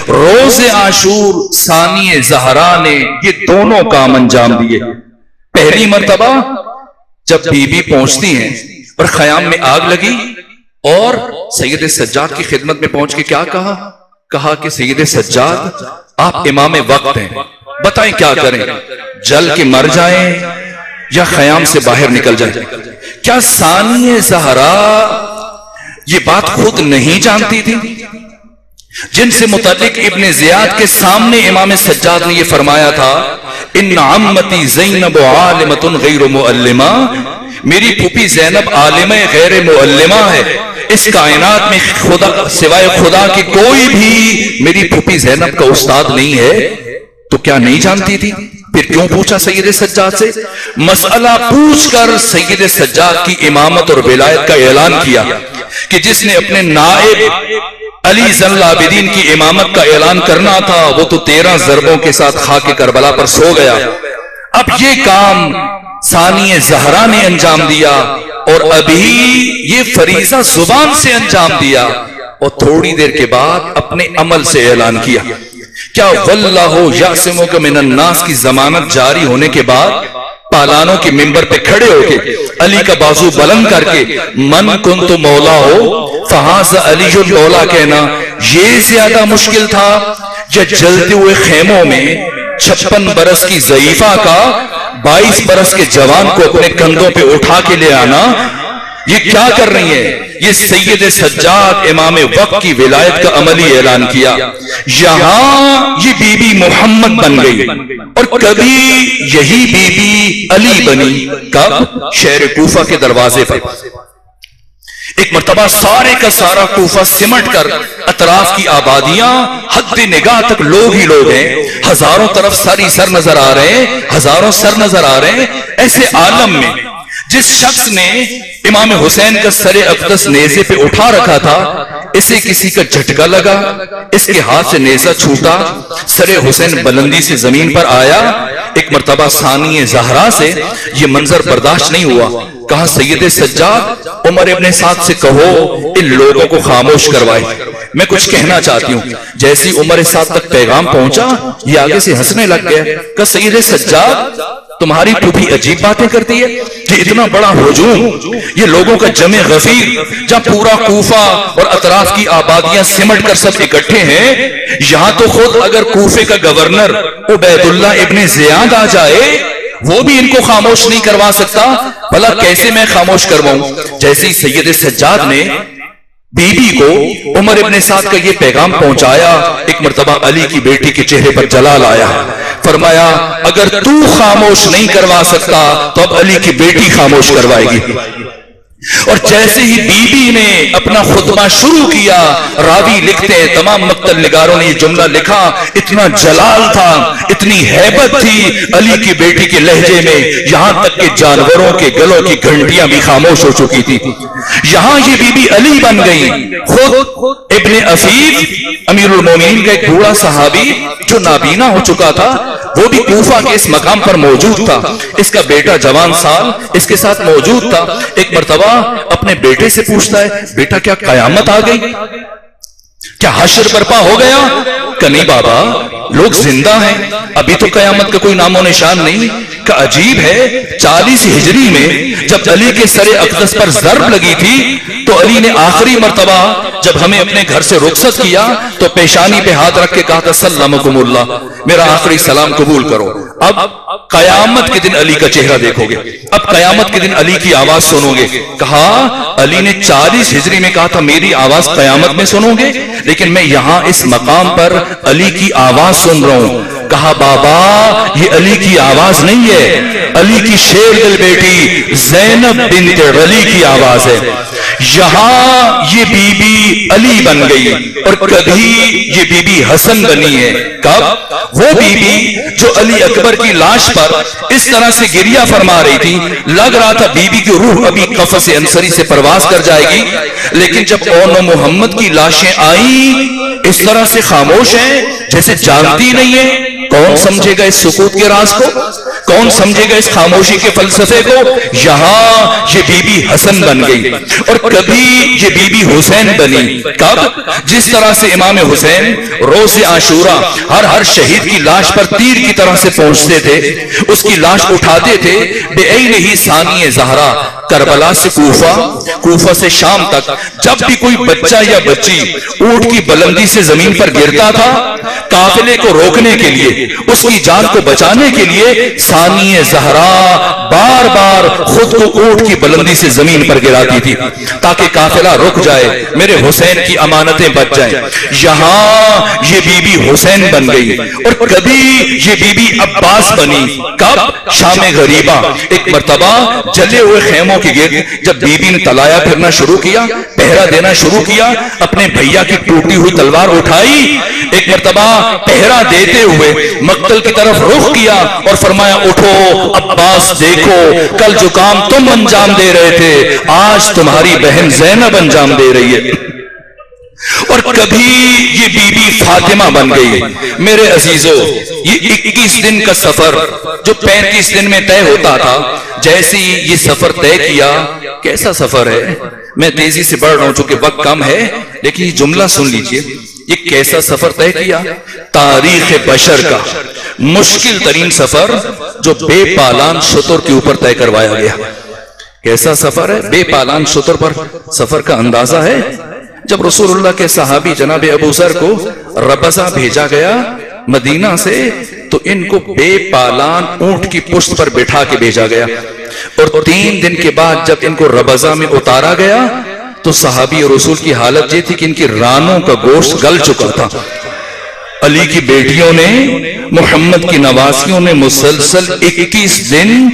روز عاشور ثانی زہرا نے یہ دونوں کام انجام دیے۔ پہلی مرتبہ جب بی بی پہنچتی ہیں اور خیام میں آگ لگی اور سید سجاد کی خدمت میں پہنچ کے کیا کہا کہ سید سجاد آپ امام وقت ہیں، بتائیں کیا کریں، جل کے مر جائیں یا خیام سے باہر نکل جائیں؟ کیا ثانی زہرا یہ بات خود نہیں جانتی تھی؟ جن سے متعلق ابن زیاد کے سامنے امام سجاد نے یہ فرمایا تھا، ان عمتی زینب عالمۃ غیر معلمہ، میری پھوپھی زینب عالمہ غیر معلمہ ہے، اس کائنات میں خدا سوائے خدا کی کوئی بھی میری پھوپھی زینب کا استاد نہیں ہے۔ تو کیا نہیں جانتی تھی؟ پھر کیوں پوچھا سید سجاد سے؟ مسئلہ پوچھ کر سید سجاد کی امامت اور ولایت کا اعلان کیا کہ جس نے اپنے نائب علی زین العابدین کی امامت کا اعلان کرنا تھا وہ تو 13 ضربوں کے ساتھ خاک کربلا پر سو گیا۔ اب یہ کام ثانی زہرا نے انجام دیا اور ابھی یہ فریضہ زبان سے انجام دیا اور تھوڑی دیر کے بعد اپنے عمل سے اعلان کیا۔ کیا واللہ یعصمک من الناس کی ضمانت جاری ہونے کے بعد پالانوں کے ممبر پہ کھڑے ہو کے علی کا بازو بلند کر کے من کنت مولا ہو فہذا علی المولا کہنا یہ زیادہ مشکل تھا یا جلتے ہوئے خیموں میں 56 برس کی ضعیفہ کا 22 برس کے جوان کو اپنے کندھوں پہ اٹھا کے لے آنا؟ یہ کیا کر رہی ہیں؟ یہ سید سجاد امام وقت کی ولایت کا عملی اعلان کیا۔ یہاں یہ بی بی محمد بن گئی اور کبھی یہی بی بی علی بنی۔ کب؟ شہر کوفہ کے دروازے پر ایک مرتبہ سارے کا سارا کوفہ سمٹ کر اطراف کی آبادیاں حد نگاہ تک لوگ ہی لوگ ہیں، ہزاروں طرف ساری سر نظر آ رہے ہیں، ہزاروں سر نظر آ رہے ہیں۔ ایسے عالم میں جس شخص نے امام حسین کا سر اقدس نیزے پہ اٹھا رکھا تھا، اسے کسی کا جھٹکا لگا، اس کے ہاتھ سے نیزہ چھوٹا، سر حسین بلندی سے زمین پر آیا۔ ایک مرتبہ ثانی زہرا سے یہ منظر برداشت نہیں ہوا، کہا سید سجاد عمر ابن سعد سے کہو ان لوگوں کو خاموش کروائے، میں کچھ کہنا چاہتی ہوں۔ جیسی عمر سعد تک پیغام پہنچا یہ آگے سے ہنسنے لگ گیا، کہا سید سجاد تمہاری پھوپھی عجیب باتیں کرتی ہے، یہ اتنا بڑا ہجوم، یہ لوگوں کا جمع غفیر جہاں پورا کوفہ اور اطراف کی آبادیاں سمٹ کر سب اکٹھے ہیں، یہاں تو خود اگر کوفے کا گورنر عبید اللہ ابن زیاد آ جائے وہ بھی ان کو خاموش نہیں کروا سکتا، بھلا کیسے میں خاموش کرواؤں؟ جیسے سید سجاد نے بی بی کو عمر ابن سعد کا یہ پیغام پہنچایا، ایک مرتبہ علی کی بیٹی کے چہرے پر جلال آیا، فرمایا اگر تو خاموش نہیں کروا سکتا تو اب علی کی بیٹی خاموش کروائے گی۔ اور جیسے ہی بی بی نے اپنا خطبہ شروع کیا، راوی لکھتے ہیں تمام مقتل نگاروں نے یہ جملہ لکھا، اتنا جلال تھا، اتنی ہیبت تھی علی کی بیٹی کے لہجے میں، یہاں تک کہ جانوروں کے گلوں کی گھنٹیاں بھی خاموش ہو چکی تھی۔ یہاں یہ بی بی علی بن گئی۔ خود ابن عفیف امیر المومنین کا ایک بوڑھا صحابی جو نابینا ہو چکا تھا وہ بھی کوفہ کے اس مقام پر موجود تھا، اس کا بیٹا جوان سال اس کے ساتھ موجود تھا۔ ایک مرتبہ اپنے بیٹے سے پوچھتا ہے بیٹا کیا قیامت آ گئی، کیا حشر برپا ہو گیا؟ کہ نہیں بابا لوگ زندہ ہیں، ابھی تو قیامت کا کوئی نام و نشان نہیں۔ کہ عجیب ہے 40 ہجری میں جب علی کے سر اقدس پر ضرب لگی تھی تو علی نے آخری مرتبہ جب ہمیں اپنے گھر سے رخصت کیا تو پیشانی پہ ہاتھ رکھ کے کہا تھا سلمکم اللہ، میرا آخری سلام قبول کرو۔ اب قیامت کے دن علی کا چہرہ دیکھو گے، اب قیامت کے دن علی کی آواز سنو گے۔ کہا علی نے 40 ہجری میں کہا تھا میری آواز قیامت میں سنو گے، لیکن میں یہاں اس مقام پر علی کی آواز سن رہا ہوں۔ کہا بابا یہ علی کی آواز نہیں ہے، علی کی شیر دل بیٹی زینب بنت علی کی آواز ہے۔ یہاں یہ بی بی علی بن گئی اور کبھی یہ بی بی حسن بنی ہے۔ کب؟ وہ بی بی جو علی اکبر کی لاش پر اس طرح سے گریہ فرما رہی تھی، لگ رہا تھا بی بی کی روح ابھی قفس انصری سے پرواز کر جائے گی، لیکن جب اون و محمد کی لاشیں آئیں اس طرح سے خاموش ہیں جیسے جانتی نہیں ہے۔ کون سمجھے گا اس سکوت کے راز کو؟ کون سمجھے گا اس خاموشی کے فلسفے کو؟ یہاں یہ بی بی حسن بن گئی اور کبھی یہ بی بی حسین بنی. کب؟ جس طرح سے امام حسین روز عاشورہ ہر شہید کی لاش پر تیر کی طرح سے پہنچتے تھے, اس کی لاش اٹھاتے تھے بے عین ہی ثانی زہرا, کربلا سے کوفہ, کوفہ سے شام تک جب بھی کوئی بچہ یا بچی اونٹ کی بلندی سے زمین پر گرتا تھا, قافلے کو روکنے کے لیے, اس کی جان کو بچانے کے لیے ثانی زہرا بار بار خود کو اونٹ کی بلندی سے زمین پر گراتی تھی تاکہ قافلہ رک جائے, میرے حسین کی امانتیں بچ جائیں. یہاں یہ بی بی حسین بن گئی اور کبھی یہ بی بی عباس بنی. کب؟ شام غریبہ. ایک مرتبہ جلے ہوئے خیموں کے گرد جب بی بی نے تلایا پھرنا شروع کیا, پہرا دینا شروع کیا, اپنے بھیا کی ٹوٹی ہوئی تلوار اٹھائی, ایک مرتبہ پہرا دیتے ہوئے مقتل کی طرف رخ کیا اور فرمایا اٹھو عباس, دیکھو کل جو کام تم انجام دے رہے تھے آج تمہاری بہن زینب انجام دے رہی ہے. اور کبھی یہ بی بی فاطمہ بن گئی. میرے عزیزو, یہ 21 دن کا سفر جو 35 دن میں طے ہوتا تھا, جیسی یہ سفر طے کیا, کیسا سفر ہے. میں تیزی سے بڑھ رہا ہوں چونکہ وقت کم ہے, لیکن یہ جملہ سن لیجئے, یہ کیسا سفر طے کیا. تاریخ بشر کا مشکل ترین سفر جو بے پالان شتر کے اوپر طے کروایا گیا. کیسا سفر ہے؟ بے پالان شتر پر سفر کا اندازہ ہے. جب رسول اللہ کے صحابی جناب ابو ذر کو ربضہ بھیجا گیا مدینہ سے, تو ان کو بے پالان اونٹ کی پشت پر بٹھا کے بھیجا گیا, اور 3 دن کے بعد جب ان کو ربضہ میں اتارا گیا تو صحابی اور رسول کی حالت یہ تھی کہ ان کی رانوں کا گوشت گل چکا تھا. علی کی بیٹیوں نے, محمد کی نواسیوں نے مسلسل 21 دن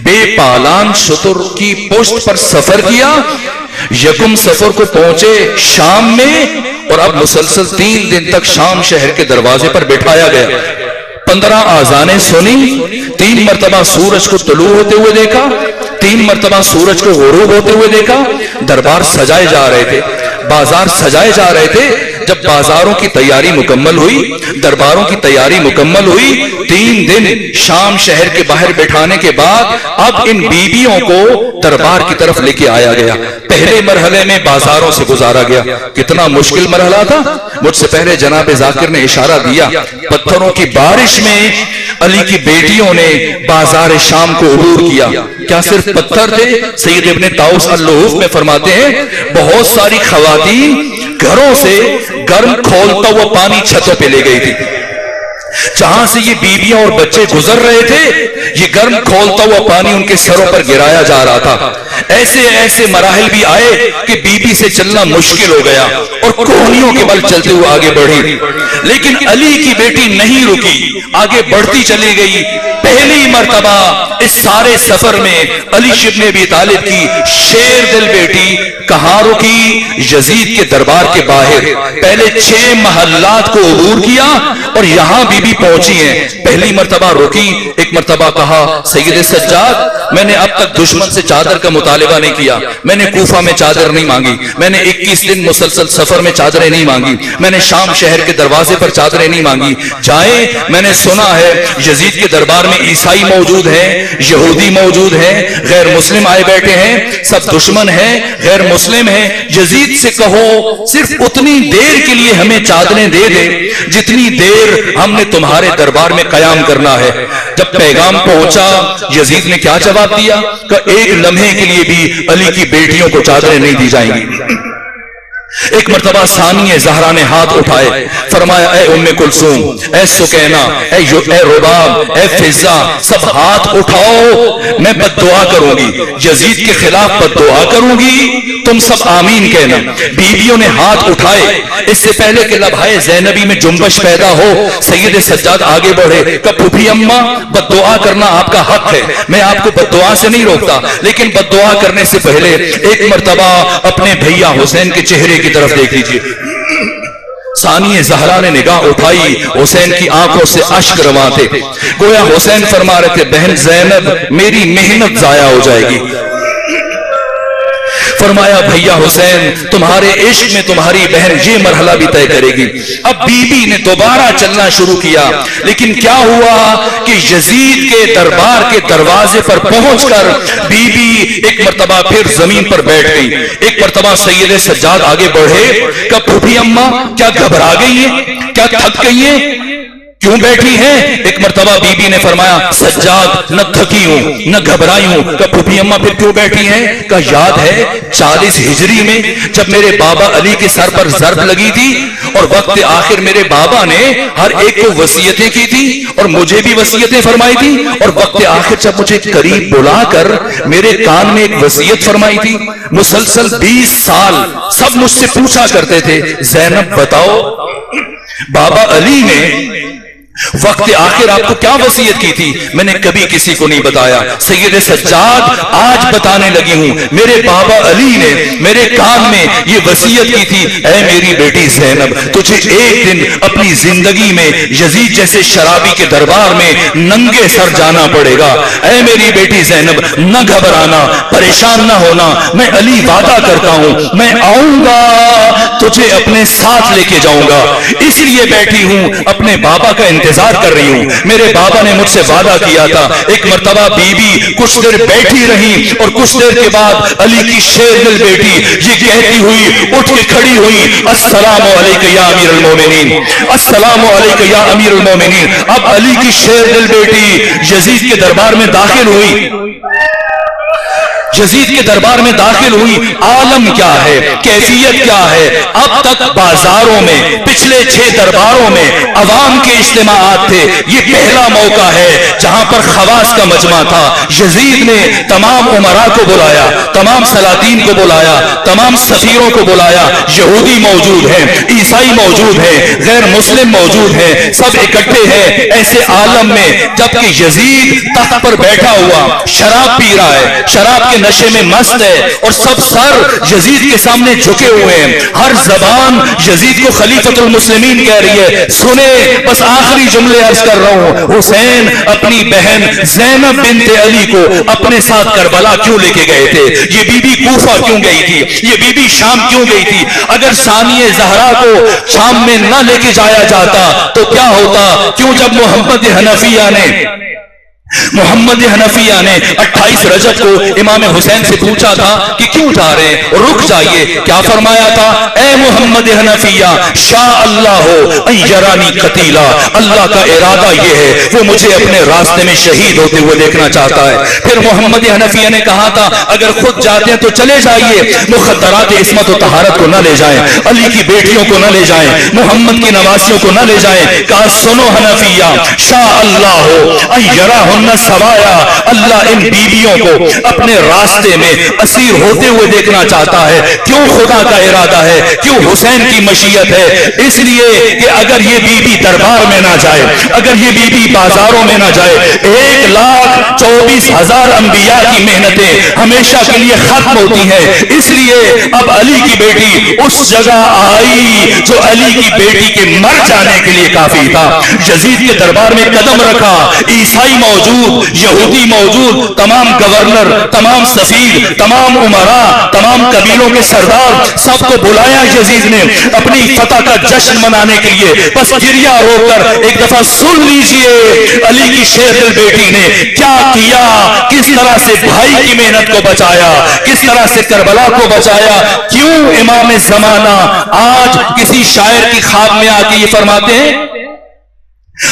بے پالان شتر کی پشت پر سفر کیا. یکم سفر کو پہنچے شام میں, اور اب مسلسل 3 دن تک شام شہر کے دروازے پر بٹھایا گیا. 15 آذانیں سنی, 3 مرتبہ سورج کو طلوع ہوتے ہوئے دیکھا, 3 مرتبہ سورج کو غروب ہوتے ہوئے دیکھا. دربار سجائے جا رہے تھے, بازار سجائے جا رہے تھے. جب بازاروں کی تیاری مکمل ہوئی, درباروں کی تیاری مکمل ہوئی, 3 دن شام شہر کے باہر بٹھانے کے بعد اب ان بیویوں کو دربار کی طرف لے کے آیا گیا. پہلے مرحلے میں بازاروں سے گزارا گیا. کتنا مشکل مرحلہ تھا. مجھ سے پہلے جناب ذاکر نے اشارہ دیا, پتھروں کی بارش میں علی کی بیٹیوں نے بازار شام کو عبور کیا. کیا صرف پتھر تھے؟ سید ابن طاؤس اللؤلؤ میں فرماتے ہیں بہت ساری خواتین گھروں سے گرم کھولتا ہوا پانی چھتوں پہ لے گئی تھی. جہاں سے یہ بیویاں اور بچے گزر رہے تھے, یہ گرم کھولتا ہوا پانی ان کے سروں پر گرایا جا رہا تھا. ایسے ایسے مراحل بھی آئے کہ بی بی سے چلنا مشکل ہو گیا اور کوہنیوں کے بل چلتے ہوئے آگے بڑھی, لیکن علی کی بیٹی نہیں رکی, آگے بڑھتی چلی گئی. پہلی مرتبہ اس سارے سفر میں علی ابن ابی طالب کی شیر دل بیٹی کہاں رکی؟ یزید کے دربار کے باہر. پہلے 6 محلات کو عبور کیا اور یہاں بی بی پہنچی ہیں. پہلی مرتبہ رکی, ایک مرتبہ کہا سید سجاد میں نے اب تک دشمن سے چادر کا مطالبہ نہیں کیا, میں نے کوفہ میں چادر نہیں مانگی, میں نے 21 دن مسلسل سفر میں چادریں نہیں مانگی, میں نے شام شہر کے دروازے پر چادریں نہیں مانگی. جائیں, میں نے سنا ہے یزید کے دربار میں عیسائی موجود ہیں, یہودی موجود ہیں, غیر مسلم آئے بیٹھے ہیں, سب دشمن ہیں, غیر مسلم ہیں. یزید سے کہو صرف اتنی دیر کے لیے ہمیں چادریں دے دے جتنی دیر ہم نے تمہارے دربار میں قیام کرنا ہے. جب پیغام پہنچا یزید نے کیا جواب دیا کہ ایک لمحے کے لیے بھی علی کی بیٹیوں کو چادریں نہیں دی جائیں گی. ایک مرتبہ ثانی زہرا نے ہاتھ اٹھائے, فرمایا اے ام کلثوم, اے سکینہ, اے رباب, اے فضہ, سب ہاتھ اٹھاؤ, میں بد دعا کروں گی, یزید کے خلاف بد دعا کروں گی, تم سب آمین کہنا. بیویوں نے ہاتھ اٹھائے. اس سے پہلے کہ لبھائے زینبی میں جنبش پیدا ہو, سید سجاد آگے بڑھے کہ پھوپھی اماں بد دعا کرنا آپ کا حق ہے, میں آپ کو بد دعا سے نہیں روکتا, لیکن بد دعا کرنے سے پہلے ایک مرتبہ اپنے بھیا حسین کے چہرے کی طرف دیکھ لیجیے. ثانی زہرا نے نگاہ اٹھائی, حسین کی آنکھوں سے اشک رواں تھے. گویا حسین فرما رہے تھے بہن زینب میری محنت ضائع ہو جائے گی. فرمایا بھیا حسین تمہارے عشق میں تمہاری بہن یہ مرحلہ بھی طے کرے گی۔ اب بی بی نے دوبارہ چلنا شروع کیا، لیکن کیا ہوا کہ یزید کے دربار کے دروازے پر پہنچ کر بی بی ایک مرتبہ پھر زمین پر بیٹھ گئی۔ ایک مرتبہ سید سجاد آگے بڑھے کہ پھوپھی اماں کیا گھبرا گئی ہیں، کیا تھک گئی ہیں، کیوں بیٹھی ہیں؟ ایک مرتبہ بی بی نے فرمایا سجاد نہ تھکی ہوں نہ گھبرائی ہوں۔ کہ پھوپھی اماں پھر کیوں بیٹھی ہیں؟ کہ یاد ہے 40 ہجری میں جب میرے بابا علی کے سر پر ضرب لگی تھی اور وقت آخر میرے بابا نے ہر ایک کو وصیتیں کی تھی اور مجھے بھی وصیتیں فرمائی تھی، اور وقت آخر جب مجھے قریب بلا کر میرے کان میں ایک وصیت فرمائی تھی، مسلسل 20 سال سب مجھ سے پوچھا کرتے تھے زینب بتاؤ بابا علی نے وقت آخر آپ کو کیا وصیت کی تھی؟ میں نے کبھی کسی کو نہیں بتایا۔ سید سجاد آج بتانے لگی ہوں، میرے بابا علی نے میرے کان میں یہ وصیت کی تھی، اے میری بیٹی زینب تجھے ایک دن اپنی زندگی میں یزید جیسے شرابی کے دربار میں ننگے سر جانا پڑے گا۔ اے میری بیٹی زینب نہ گھبرانا، پریشان نہ ہونا، میں علی وعدہ کرتا ہوں میں آؤں گا تجھے اپنے ساتھ لے کے جاؤں گا، اس لیے بیٹھی ہوں اپنے بابا کا انتظار کر رہی ہوں۔ میرے بابا نے مجھ سے وعدہ کیا تھا۔ ایک مرتبہ بی بی کچھ دیر بیٹھی رہی اور کچھ دیر کے بعد علی کی شیر دل بیٹی یہ کہتی ہوئی اٹھ کے کھڑی ہوئی السلام علیکم یا امیر المومنین، السلام علیکم یا امیر المومنین۔ اب علی کی شیر دل بیٹی یزید کے دربار میں داخل ہوئی، یزید کے دربار میں داخل ہوئی۔ عالم کیا ہے، کیفیت کیا ہے؟ اب تک بازاروں میں پچھلے 6 درباروں میں عوام کے اجتماعات تھے، یہ پہلا موقع ہے جہاں پر خواص کا مجمع تھا۔ یزید نے تمام امراء کو بلایا، تمام سلاطین کو بلایا، تمام سفیروں کو بلایا، یہودی موجود ہیں، عیسائی موجود ہیں، غیر مسلم موجود ہیں، سب اکٹھے ہیں۔ ایسے عالم میں جبکہ یزید تخت پر بیٹھا ہوا شراب پی رہا ہے، شراب کے نشے میں مست ہے اور سب سر یزید کے سامنے جھکے ہوئے ہیں، ہر زبان یزید کو خلیفۃ المسلمین کہہ رہی ہے۔ سنے بس آخری جملے عرض کر رہا ہوں، حسین اپنی بہن زینب بنت علی کو اپنے ساتھ کربلا کیوں لے کے گئے تھے؟ یہ بی بی کوفہ کیوں گئی تھی؟ یہ بی بی شام کیوں گئی تھی؟ اگر ثانیہ زہرا کو شام میں نہ لے کے جایا جاتا تو کیا ہوتا؟ کیوں جب محمد حنفیہ نے 28 رجب کو امام حسین سے پوچھا تھا کہ کیوں جا رہے ہیں، رک جائیے، کیا فرمایا تھا؟ اے محمد حنفیہ شاء اللہ ہو ان یرانی قتیلا، اللہ کا ارادہ یہ ہے وہ مجھے اپنے راستے میں شہید ہوتے ہوئے دیکھنا چاہتا ہے۔ پھر محمد حنفیہ نے کہا تھا اگر خود جاتے ہیں تو چلے جائیے، مخدرات عصمت و طہارت کو نہ لے جائیں، علی کی بیٹیوں کو نہ لے جائیں، محمد کی نواسیوں کو نہ لے جائیں۔ کہا سنو حنفیہ شاء اللہ ہو ان یراہ سوایا، اللہ ان بیویوں کو اپنے راستے میں اسیر ہوتے ہوئے دیکھنا چاہتا ہے۔ کیوں خدا کا ارادہ ہے، کیوں حسین کی مشیت ہے؟ اس لیے کہ اگر یہ بی بی دربار میں نہ جائے، اگر یہ بی بی بازاروں میں نہ جائے، 1,24,000 انبیاء کی محنتیں ہمیشہ کے لیے ختم ہوتی ہیں۔ اس لیے اب علی کی بیٹی اس جگہ آئی جو علی کی بیٹی کے مر جانے کے لیے کافی تھا۔ یزید کے دربار میں قدم رکھا، عیسائی موجود، یہودی موجود، تمام گورنر، تمام سفیر، تمام امراء، تمام قبیلوں کے سردار، سب کو بلایا یزید نے اپنی فتح کا جشن منانے کے لیے۔ بس گریہ رو کر ایک دفعہ سن لیجئے علی کی شیر دل بیٹی نے کیا کیا، کس طرح سے بھائی کی محنت کو بچایا، کس طرح سے کربلا کو بچایا۔ کیوں امام زمانہ آج کسی شاعر کی خواب میں آ کے یہ فرماتے ہیں،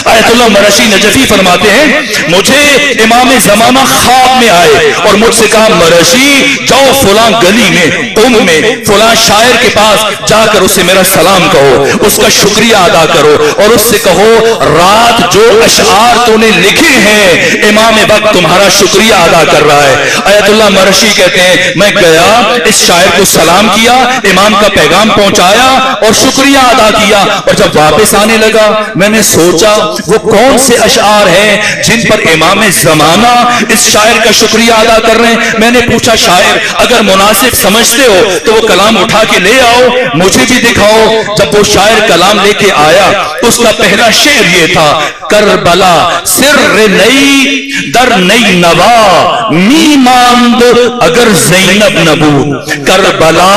آیت اللہ مرشی نجفی فرماتے ہیں مجھے امام زمانہ خواب میں آئے اور مجھ سے کہا مرشی جاؤ فلاں گلی میں قم میں فلاں شاعر کے پاس جا کر اسے میرا سلام کہو، اس کا شکریہ ادا کرو اور اس سے کہو رات جو اشعار تو نے لکھے ہیں امام وقت تمہارا شکریہ ادا کر رہا ہے۔ آیت اللہ مرشی کہتے ہیں میں گیا، اس شاعر کو سلام کیا، امام کا پیغام پہنچایا اور شکریہ ادا کیا، اور جب واپس آنے لگا میں نے سوچا وہ کون سے اشعار ہیں جن پر امام زمانہ اس شاعر کا شکریہ ادا کر رہے ہیں؟ میں نے پوچھا شاعر اگر مناسب سمجھتے ہو تو وہ کلام اٹھا کے لے آؤ، مجھے بھی دکھاؤ۔ جب وہ شاعر کلام لے کے آیا اس کا پہلا شعر یہ تھا، کربلا سر نئی در نئی نوا می ماند اگر زینب نبود، کربلا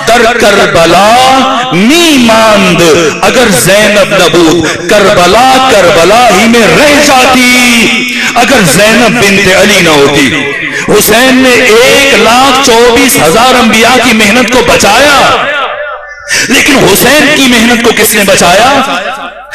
در کربلا می ماند اگر زینب نبود، کربلا کربلا ہی میں رہ جاتی اگر زینب بنت علی نہ ہوتی۔ حسین نے 1,24,000 انبیاء کی محنت کو بچایا، لیکن حسین کی محنت کو کس نے بچایا؟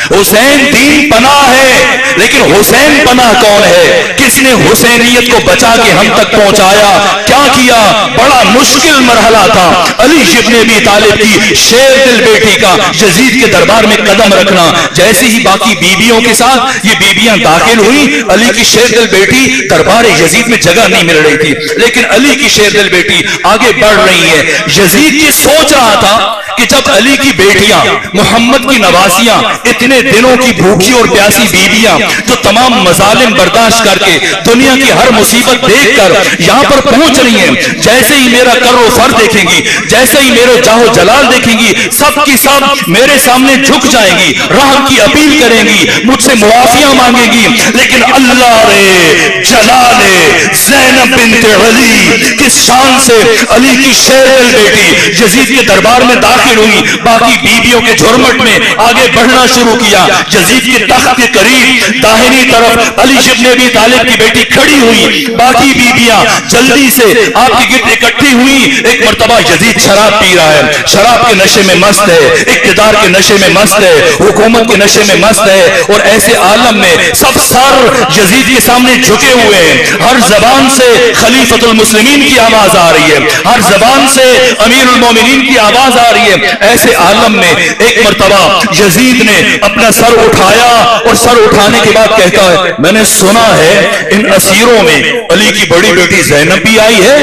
حسین دین پناہ ہے، لیکن حسین پناہ کون ہے؟ کس نے حسینیت کو بچا کے ہم تک پہنچایا؟ کیا کیا؟ بڑا مشکل مرحلہ تھا علی ابن ابی طالب کی شیر دل بیٹی کا یزید کے دربار میں قدم رکھنا۔ جیسے ہی باقی بیویوں کے ساتھ یہ بیویاں داخل ہوئی، علی کی شیر دل بیٹی دربار یزید میں جگہ نہیں مل رہی تھی، لیکن علی کی شیر دل بیٹی آگے بڑھ رہی ہے۔ یزید یہ سوچ رہا تھا کہ جب علی کی بیٹیاں محمد کی نواسیاں اتنے دنوں کی بھوکی اور پیاسی بیویاں جو تمام مظالم برداشت کر کے دنیا کی ہر مصیبت دیکھ کر یہاں پر پہنچ رہی ہیں، جیسے ہی میرا کر و فر دیکھیں گی، جیسے ہی میرے جاہ و جلال دیکھیں گی، سب کی سب میرے سامنے جھک جائیں گی، رحم کی اپیل کریں گی، مجھ سے معافیاں مانگیں گی، لیکن اللہ رے جلال زینب بنت علی کس شان سے علی کی شیر بیٹی یزید کے دربار میں داخل ہوئی، باقی بیویوں کے جھرمٹ میں آگے بڑھنا شروع کیا۔ یزید کے تخت کے قریب داہنی طرف علی ابن ابی طالب کی بیٹی کھڑی ہوئی، باقی بیویاں جلدی سے آپ کے گرد اکٹھی ہوئی۔ ایک مرتبہ یزید شراب پی رہا ہے، شراب کے نشے میں مست ہے، اقتدار کے نشے میں مست ہے، حکومت کے نشے میں مست ہے، اور ایسے عالم میں سب سر یزید کے سامنے جھکے ہوئے ہیں۔ ہر زبان سے خلیفۃ المسلمین کی آواز آ رہی ہے، ہر زبان سے امیر المومنین کی آواز آ رہی ہے۔ ایسے عالم میں ایک مرتبہ یزید نے اپنا سر اٹھایا اور سر اٹھانے کے بعد کہتا ہے، میں نے سنا ہے ان اسیروں میں علی کی بڑی بیٹی زینب بھی آئی ہے،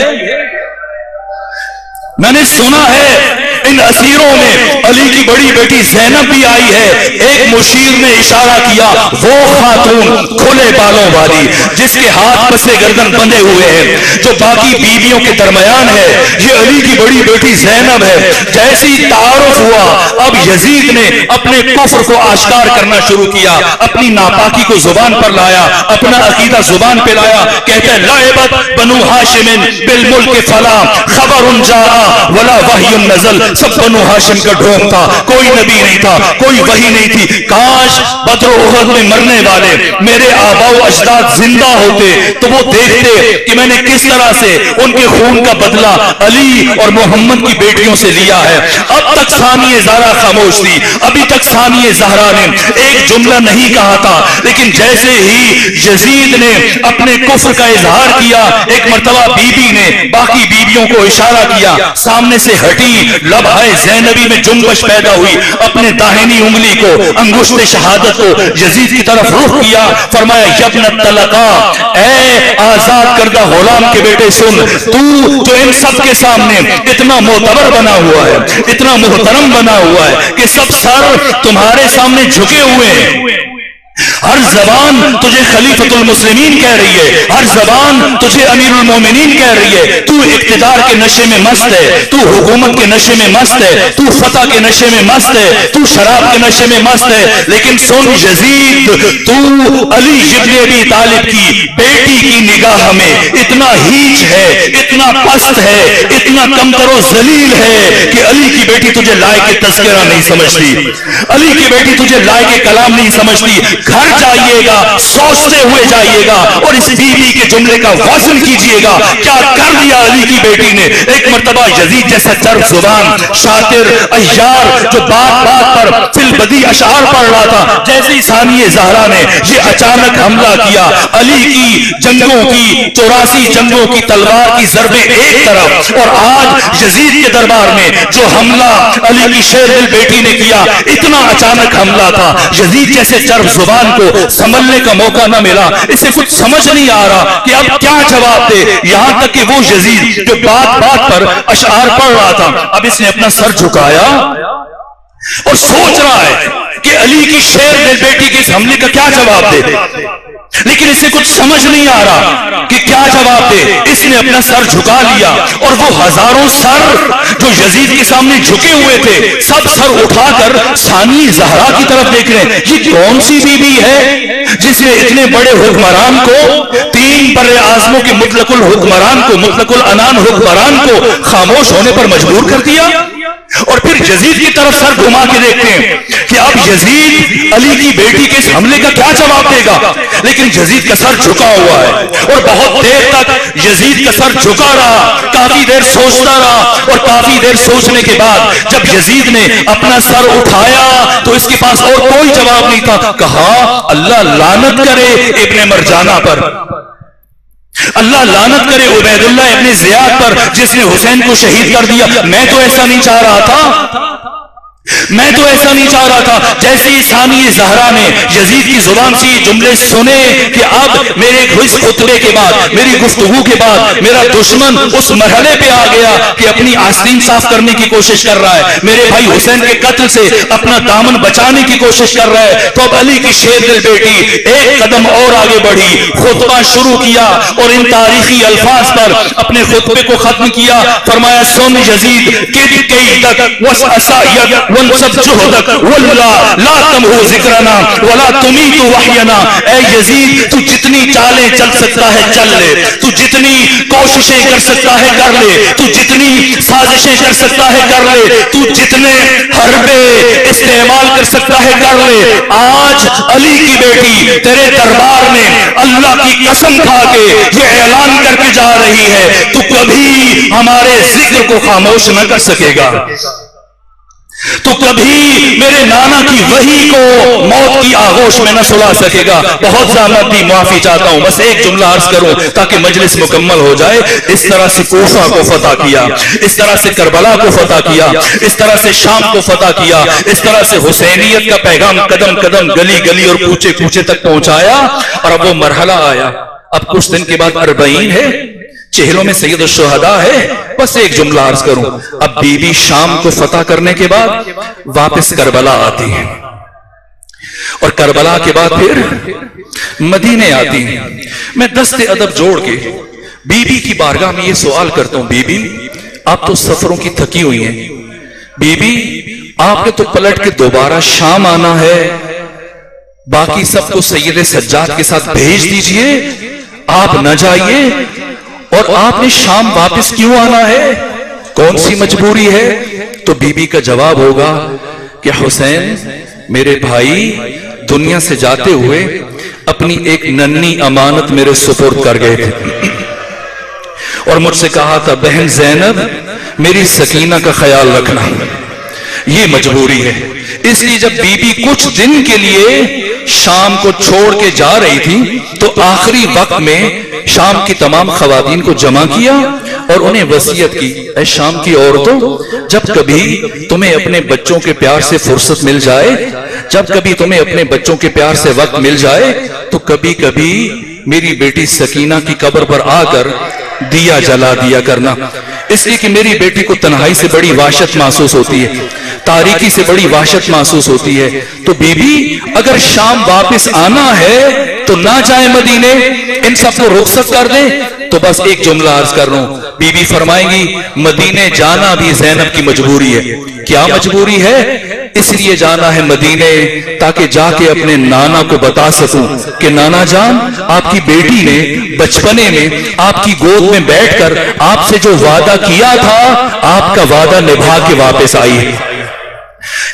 میں نے سنا ہے ان اسیروں میں علی کی بڑی بیٹی زینب بھی آئی ہے۔ ایک مشیر نے اشارہ کیا، وہ خاتون کھلے بالوں والی جس کے ہاتھ پس گردن بندھے ہوئے ہیں، جو باقی بیویوں کے درمیان ہے، یہ علی کی بڑی بیٹی زینب ہے۔ جیسی تعارف ہوا، اب یزید نے اپنے کفر کو آشکار کرنا شروع کیا، اپنی ناپاکی کو زبان پر لایا، اپنا عقیدہ زبان پہ لایا۔ کہتے ہیں لعبت بنو ہاشم بالملک فلا خبر جاء ولا وحی نزل، سب بنو ہاشم کا ڈھونگ تھا، کوئی نبی نہیں تھا، کوئی وحی نہیں تھی۔ کاش بدر و احد میں مرنے والے میرے آباء و اجداد زندہ ہوتے تو وہ دیکھتے کہ میں نے کس طرح سے ان کے خون کا بدلہ علی اور محمد کی بیٹیوں سے لیا ہے۔ اب تک ثانیہ زہرا خاموش تھی، ابھی تک ثانیہ زہرا نے ایک جملہ نہیں کہا تھا، لیکن جیسے ہی یزید نے اپنے کفر کا اظہار کیا، ایک مرتبہ بی بی نے باقی بیویوں کو اشارہ کیا، سامنے سے ہٹی، لبہائے زینبی میں جنبش پیدا ہوئی، اپنے داہنی انگلی کو انگشت شہادت کو یزید کی طرف رخ کیا، فرمایا یبن طلقا، اے آزاد کردہ غلام کے بیٹے سن، تو جو ان سب کے سامنے اتنا معتبر بنا ہوا ہے، اتنا محترم بنا ہوا ہے کہ سب سر تمہارے سامنے جھکے ہوئے ہیں، ہر زبان تجھے خلیفۃ المسلمین کہہ رہی ہے، ہر زبان تجھے امیر المومنین کہہ رہی ہے، تو اقتدار کے نشے میں مست ہے، تو حکومت کے نشے میں مست ہے، تو فتح کے نشے میں مست ہے، تو شراب کے نشے میں مست ہے، لیکن سن یزید، تو علی ابن ابی طالب کی بیٹی کی نگاہ میں اتنا ہیچ ہے، اتنا پست ہے، اتنا کمتر و ذلیل ہے کہ علی کی بیٹی تجھے لائق تذکرہ نہیں سمجھتی، علی کی بیٹی تجھے لائق کلام نہیں سمجھتی۔ گھر جائیے گا، سوچتے ہوئے جائیے گا اور اس بیوی کے جملے کا وزن کیجئے گا، کیا کر دیا علی کی بیٹی نے۔ ایک مرتبہ یزید جیسا چرب زبان شاطر عیار جو بات بات پر فی البدی اشعار پڑھ رہا تھا، جیسی ثانیہ زہرا نے یہ اچانک حملہ کیا، علی کی جنگوں کی 84 جنگوں کی تلوار کی ضربیں ایک طرف، اور آج یزید کے دربار میں جو حملہ علی کی شیر دل بیٹی نے کیا، اتنا اچانک حملہ تھا، یزید جیسے چرب زبان کو سنبھلنے کا موقع نہ ملا، اسے کچھ سمجھ نہیں آ رہا کہ اب کیا جواب دے، یہاں تک کہ وہ یزید جو بات بات پر اشعار پڑھ رہا تھا، اب اس نے اپنا سر جھکایا اور سوچ رہا ہے کہ علی کی شیر دل بیٹی کے اس حملے کا کیا جواب دے، لیکن اسے کچھ سمجھ نہیں آ رہا کہ کیا جواب دے۔ اس نے اپنا سر جھکا لیا اور وہ ہزاروں سر جو یزید کے سامنے جھکے ہوئے تھے سب سر اٹھا کر ثانی زہرا کی طرف دیکھ رہے ہیں۔ یہ کون سی بی بی ہے جس نے اتنے بڑے حکمران کو، تین بر اعظموں کے مطلق الحکمران کو، مطلق العنان حکمران کو خاموش ہونے پر مجبور کر دیا؟ اور پھر یزید کی طرف سر گھما کے دیکھتے ہیں کہ اب یزید علی کی بیٹی کے اس حملے کا کیا جواب دے گا، لیکن یزید کا سر جھکا ہوا ہے اور بہت دیر تک یزید کا سر جھکا رہا، کافی دیر سوچتا رہا، اور کافی دیر سوچنے کے بعد جب یزید نے اپنا سر اٹھایا تو اس کے پاس اور کوئی جواب نہیں تھا۔ کہا اللہ لعنت کرے ابن مرجانہ پر، اللہ لعنت کرے عبید اللہ ابن زیاد پر جس نے حسین کو شہید کر دیا۔ میں تو ایسا نہیں چاہ رہا تھا، میں تو ایسا نہیں چاہ رہا تھا۔ جیسے ہی ثانی زہرا نے یزید کی زبان سے یہ جملے سنے کہ اب میرے اس خطبے کے بعد، میری گفتگو کے بعد میرا دشمن اس مرحلے پہ آ گیا کہ اپنی آستین صاف کرنے کی کوشش کر رہا ہے، میرے بھائی حسین کے قتل سے اپنا دامن بچانے کی کوشش کر رہا ہے، تو اب علی کی شیر دل بیٹی ایک قدم اور آگے بڑھی، خطبہ شروع کیا اور ان تاریخی الفاظ پر اپنے خطبے کو ختم کیا۔ فرمایا سن یزید کہ کیدک وسعسایت وانصب جہدک واللہ لا تمحو ذکرنا ولا تمیت وحینا۔ اے یزید تو جتنی چالیں چل سکتا ہے چل لے، تو جتنی کوششیں کر سکتا ہے کر لے، تو جتنی سازشیں کر سکتا ہے کر لے، تو جتنے حربے استعمال کر سکتا ہے کر لے۔ آج علی کی بیٹی تیرے دربار میں اللہ کی قسم کھا کے یہ اعلان کر کے جا رہی ہے تو کبھی ہمارے ذکر کو خاموش نہ کر سکے گا، تو کبھی میرے نانا کی وحی کو موت کی آغوش میں نہ سلا سکے گا۔ بہت زحمت دی، معافی چاہتا ہوں، بس ایک جملہ عرض کروں تاکہ مجلس مکمل ہو جائے۔ اس طرح سے کوفہ کو فتح کیا، اس طرح سے کربلا کو فتح کیا، اس طرح سے شام کو فتح کیا، اس طرح سے حسینیت کا پیغام قدم قدم گلی گلی اور کوچے کوچے تک پہنچایا، اور اب وہ مرحلہ آیا۔ اب کچھ دن کے بعد 40 ہے، چہلوں میں سید الشہداء ہے۔ بس ایک جملہ عرض کروں، اب بی بی شام کو فتح کرنے کے بعد واپس کربلا آتی ہے، اور کربلا کے بعد پھر مدینے آتی ہیں۔ میں دست ادب جوڑ کے بی بی کی بارگاہ میں یہ سوال کرتا ہوں، بی بی آپ تو سفروں کی تھکی ہوئی ہیں، بی بی آپ نے تو پلٹ کے دوبارہ شام آنا ہے، باقی سب کو سید سجاد کے ساتھ بھیج دیجئے، آپ نہ جائیے، اور آپ نے شام واپس کیوں آنا ہے، کون سی مجبوری ہے؟ تو بی بی کا جواب ہوگا کہ حسین میرے بھائی دنیا سے جاتے ہوئے اپنی ایک ننھی امانت میرے سپرد کر گئے تھے، اور مجھ سے کہا تھا بہن زینب میری سکینہ کا خیال رکھنا، یہ مجبوری ہے۔ اس لیے جب بی بی کچھ دن کے لیے شام کو چھوڑ کے جا رہی تھی تو آخری وقت میں شام کی تمام خواتین کو جمع کیا اور انہیں وصیت کی، اے شام کی عورتوں جب کبھی تمہیں اپنے بچوں کے پیار سے فرصت مل جائے، جب کبھی تمہیں اپنے بچوں کے پیار سے وقت مل جائے تو کبھی کبھی میری بیٹی سکینہ کی قبر پر آ کر دیا جلا دیا کرنا، اس لیے کہ میری بیٹی کو تنہائی سے بڑی وحشت محسوس ہوتی ہے، تاریکی سے بڑی وحشت محسوس ہوتی ہے۔ تو بی بی اگر شام واپس آنا ہے تو نہ جائیں مدینے، ان سب کو رخصت کر دیں۔ تو بس ایک جملہ عرض کر رہا ہوں، بی بی فرمائیں گی مدینے جانا بھی زینب کی مجبوری ہے۔ کیا مجبوری ہے؟ اس لیے جانا ہے مدینے تاکہ جا کے اپنے نانا کو بتا سکوں کہ نانا جان آپ کی بیٹی نے بچپنے میں آپ کی گود میں بیٹھ کر آپ سے جو وعدہ کیا تھا آپ کا وعدہ نبھا کے واپس آئی ہے۔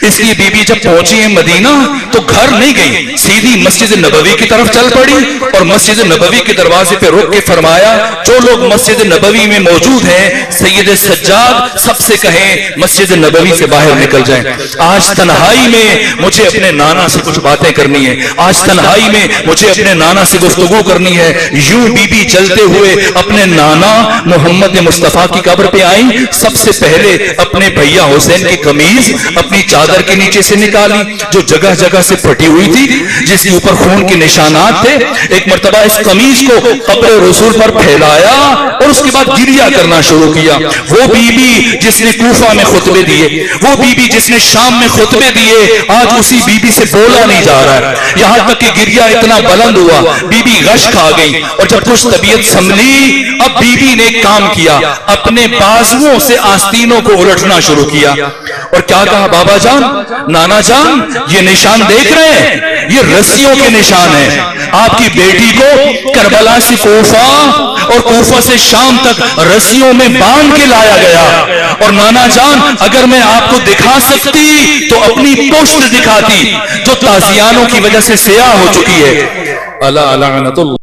اس لیے بی بی جب پہنچی ہے مدینہ تو گھر نہیں گئی، سیدھی مسجد نبوی کی طرف چل پڑی اور مسجد نبوی کے دروازے پہ رک کے فرمایا جو لوگ مسجد نبوی میں موجود ہیں سید سجاد سب سے کہیں مسجد نبوی سے باہر نکل جائیں، آج تنہائی میں مجھے اپنے نانا سے کچھ باتیں کرنی ہے، آج تنہائی میں مجھے اپنے نانا سے گفتگو کرنی ہے۔ یوں بی بی چلتے ہوئے اپنے نانا محمد مصطفیٰ کی قبر پہ آئیں، سب سے پہلے اپنے بھیا حسین کی قمیض اپنی چادر چادر کے نیچے سے نکالی جو جگہ جگہ سے پھٹی ہوئی تھی، جس کے اوپر خون کے نشانات تھے. ایک مرتبہ اس قمیص کو قبر رسول پر پھیلایا اور اس کے بعد گریہ کرنا شروع کیا. وہ بی بی جس نے کوفہ میں خطبے دیے، وہ بی بی جس نے شام میں خطبے دیے، آج اسی بی بی سے بولا نہیں جا رہا ہے. یہاں تک کہ گریہ اتنا بلند ہوا، بی بی غش کھا گئی، اور جب کچھ طبیعت سنبھلی اب بی بی نے ایک کام کیا، اپنے بازوؤں سے آستینوں کو الٹنا شروع کیا اور کیا کہا، بابا جان، نانا جان، یہ نشان دیکھ رہے ہیں، یہ رسیوں کے نشان ہیں. آپ کی بیٹی کو کربلا سے کوفہ اور کوفہ سے شام تک رسیوں میں باندھ کے لایا گیا، اور نانا جان اگر میں آپ کو دکھا سکتی تو اپنی پشت دکھاتی جو تازیانوں کی وجہ سے سیاہ ہو چکی ہے. اللہ لعنت اللہ.